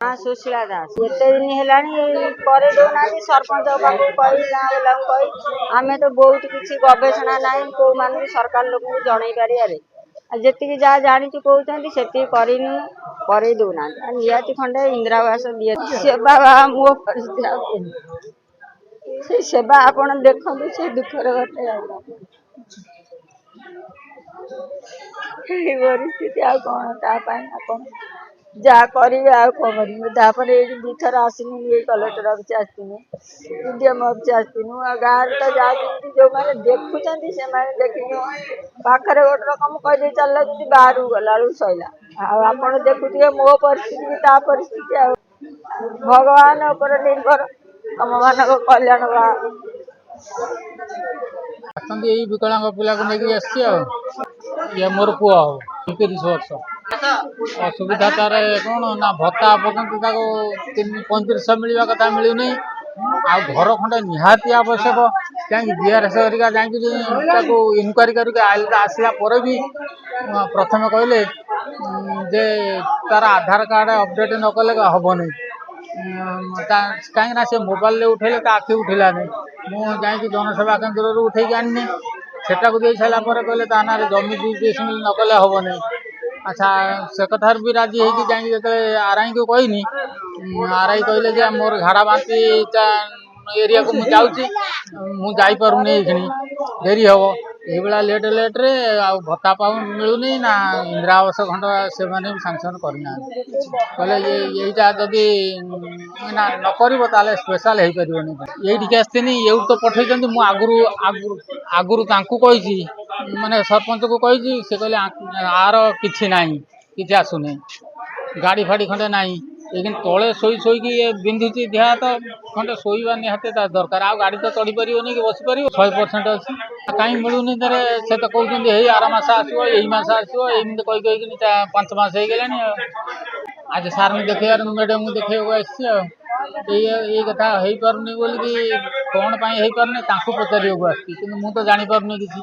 हाँ सुशीला दास एते दिन है दौना सरपंच पाखु कही गाँ वाला कही आम तो बहुत किसी गवेषणा ना कौ मान सरकार लोक जन पारे जी जहाँ जानी कहते से दौना निहाती खंडे इंदिरावास दिए सेवा मो परिस्थिति सेवा आपड़ देखु से दुखर घटे परिस्थिति आ कौन जहाँ करेंगे आपर ये दुथर आसनी कलेक्टर अफिस आसनी डीएम अफिस आसनी गाँव तो जाती जो मैंने देखुं से देखी पाखे गोटे रकम कही चल बाहर गला सैला आप देखुए मो परिस्थिति ता परिस्थिति भगवान उपर निर्भर तुम मान कल्याण बा विकलांग पिला को लेकिन ये मोर पुआ 30 वर्ष असुविधा तार कौन ना भत्ता पर्यटन 3500 मिलवा कथा मिलूनी आ घर खंडे निहाती आवश्यक कहीं जीआरएस हरिका जाकि इनक्वारी करके आसला भी प्रथम कहले जे तार आधार कार्ड अपडेट न कले हम नहीं कहीं से मोबाइल उठेले आखि उठेला नहीं मुझे जनसेवा केन्द्र उठे आनी सेटा को दे सारा कहले ता ना जमी 2 न कले हम नहीं अच्छा से कथार भी राजी है कि आरआई को कहनी आरआई कहले मोर झाड़ा बांती एरिया को मुझे पारूनी डेरी हम ये लेट लेट्रे भत्ता मिलूनी ना इंदिरा आवास खंड से सांसन करना कहले यहीटा जदि नकर स्पेशल हो पार ये आसनी ये तो पठे मुझे आगुरी कही माने सरपंच को कही से कहले आर कि ना कि आसुना गाड़ी फाड़ी खंडे ना लेकिन तले शोई बिंधुची देह तो खंडे शोवा निहाती दरकार आ गाड़ी तो चढ़ी पार कि बस पार 100% अच्छी कहीं मिलूनी से तो कहते हैं आर मस आसो यही मस आसो एमती कही 5 मास हो गला आज सार ने देखे मैडम को देखा ये कथा हो पारे बोल कि कौन पाई पचार मुझे तो जापार किसी